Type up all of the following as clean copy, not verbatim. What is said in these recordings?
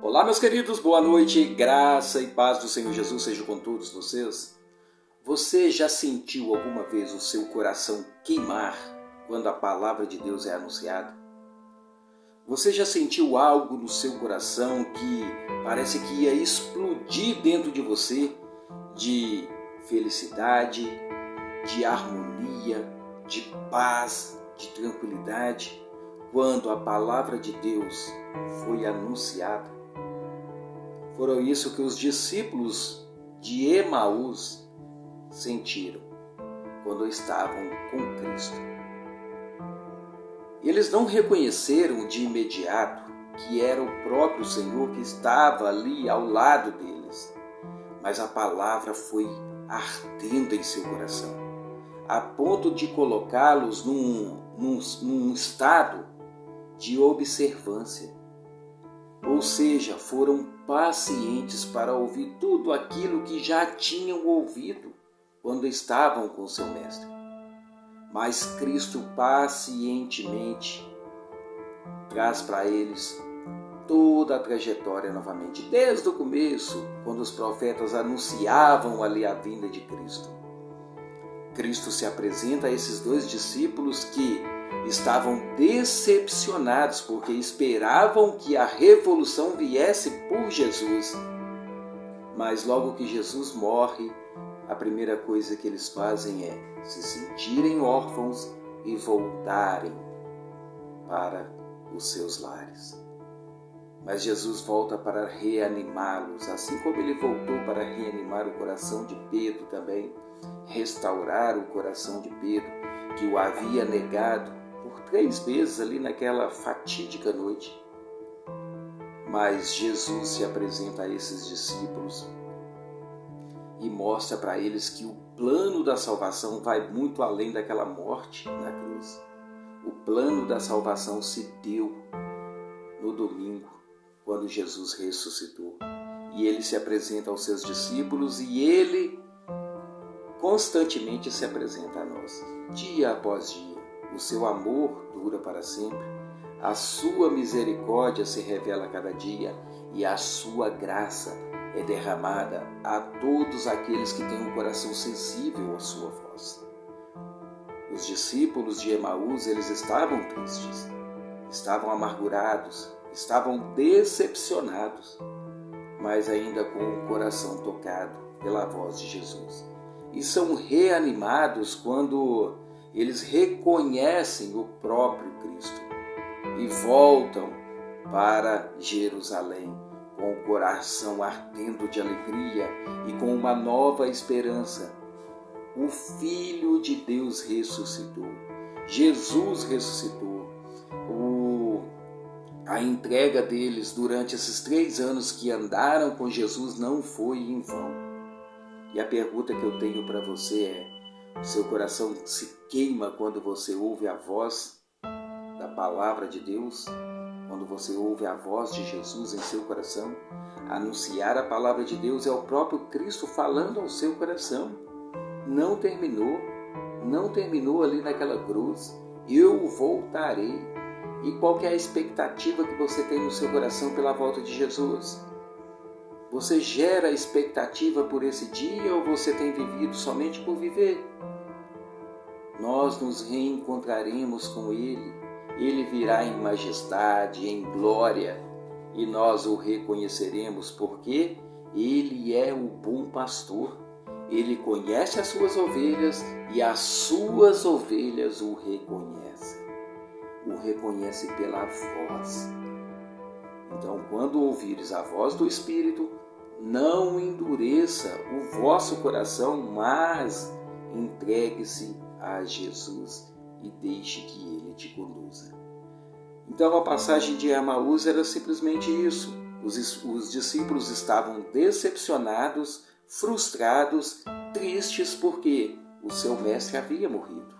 Olá, meus queridos, boa noite, graça e paz do Senhor Jesus seja com todos vocês. Você já sentiu alguma vez o seu coração queimar quando a palavra de Deus é anunciada? Você já sentiu algo no seu coração que parece que ia explodir dentro de você de felicidade, de harmonia, de paz, de tranquilidade, quando a palavra de Deus foi anunciada? Foram isso que os discípulos de Emaús sentiram quando estavam com Cristo. Eles não reconheceram de imediato que era o próprio Senhor que estava ali ao lado deles, mas a palavra foi ardendo em seu coração, a ponto de colocá-los num estado de observância. Ou seja, foram pacientes para ouvir tudo aquilo que já tinham ouvido quando estavam com seu mestre. Mas Cristo pacientemente traz para eles toda a trajetória novamente, desde o começo, quando os profetas anunciavam ali a vinda de Cristo. Cristo se apresenta a esses dois discípulos que estavam decepcionados porque esperavam que a revolução viesse por Jesus. Mas logo que Jesus morre, a primeira coisa que eles fazem é se sentirem órfãos e voltarem para os seus lares. Mas Jesus volta para reanimá-los, assim como ele voltou para reanimar o coração de Pedro também, restaurar o coração de Pedro, que o havia negado por 3 vezes ali naquela fatídica noite. Mas Jesus se apresenta a esses discípulos e mostra para eles que o plano da salvação vai muito além daquela morte na cruz. O plano da salvação se deu no domingo, quando Jesus ressuscitou. E ele se apresenta aos seus discípulos e ele constantemente se apresenta a nós, dia após dia. O seu amor dura para sempre, a sua misericórdia se revela a cada dia e a sua graça é derramada a todos aqueles que têm um coração sensível à sua voz. Os discípulos de Emaús, eles estavam tristes, estavam amargurados, estavam decepcionados, mas ainda com o coração tocado pela voz de Jesus. E são reanimados quando eles reconhecem o próprio Cristo e voltam para Jerusalém com o coração ardendo de alegria e com uma nova esperança. O Filho de Deus ressuscitou, Jesus ressuscitou. A entrega deles durante esses 3 anos que andaram com Jesus não foi em vão. E a pergunta que eu tenho para você é: o seu coração se queima quando você ouve a voz da palavra de Deus? Quando você ouve a voz de Jesus em seu coração? Anunciar a palavra de Deus é o próprio Cristo falando ao seu coração. Não terminou ali naquela cruz. Eu voltarei. E qual que é a expectativa que você tem no seu coração pela volta de Jesus? Você gera expectativa por esse dia ou você tem vivido somente por viver? Nós nos reencontraremos com Ele. Ele virá em majestade, em glória, e nós o reconheceremos porque Ele é o bom pastor. Ele conhece as suas ovelhas e as suas ovelhas o reconhecem. O reconhece pela voz. Então, quando ouvires a voz do Espírito, não endureça o vosso coração, mas entregue-se a Jesus e deixe que Ele te conduza. Então, a passagem de Emaús era simplesmente isso. Os discípulos estavam decepcionados, frustrados, tristes porque o seu mestre havia morrido.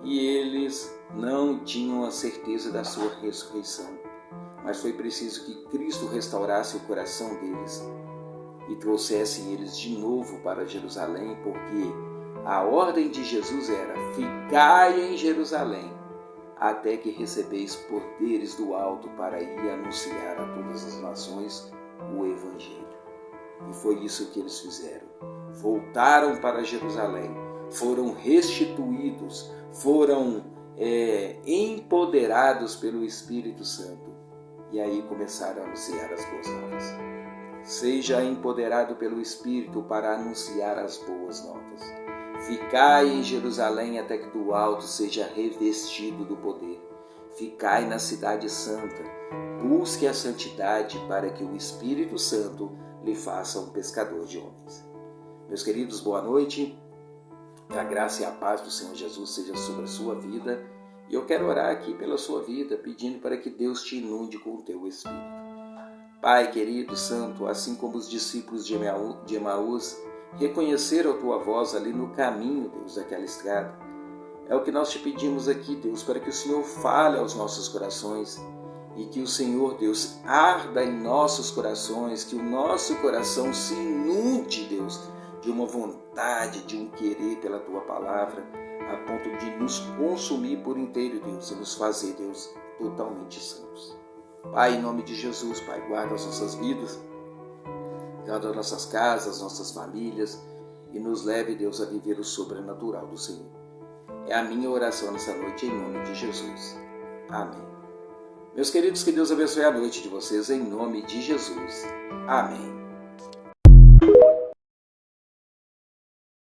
E eles não tinham a certeza da sua ressurreição. Mas foi preciso que Cristo restaurasse o coração deles e trouxesse eles de novo para Jerusalém, porque a ordem de Jesus era: ficai em Jerusalém, até que recebeis poderes do alto para ir anunciar a todas as nações o Evangelho. E foi isso que eles fizeram. Voltaram para Jerusalém, foram restituídos, foram empoderados pelo Espírito Santo. E aí começaram a anunciar as boas novas. Seja empoderado pelo Espírito para anunciar as boas novas. Ficai em Jerusalém até que do alto seja revestido do poder. Ficai na cidade santa. Busque a santidade para que o Espírito Santo lhe faça um pescador de homens. Meus queridos, boa noite. Que a graça e a paz do Senhor Jesus seja sobre a sua vida. E eu quero orar aqui pela sua vida, pedindo para que Deus te inunde com o teu Espírito. Pai querido, santo, assim como os discípulos de Emaús reconheceram a tua voz ali no caminho, Deus, daquela estrada, é o que nós te pedimos aqui, Deus, para que o Senhor fale aos nossos corações e que o Senhor, Deus, arda em nossos corações, que o nosso coração se inunde, Deus, de uma vontade, de um querer pela tua palavra, a ponto de nos consumir por inteiro, Deus, e nos fazer, Deus, totalmente santos. Pai, em nome de Jesus, Pai, guarda as nossas vidas, guarda as nossas casas, nossas famílias e nos leve, Deus, a viver o sobrenatural do Senhor. É a minha oração nessa noite, em nome de Jesus. Amém. Meus queridos, que Deus abençoe a noite de vocês, em nome de Jesus. Amém.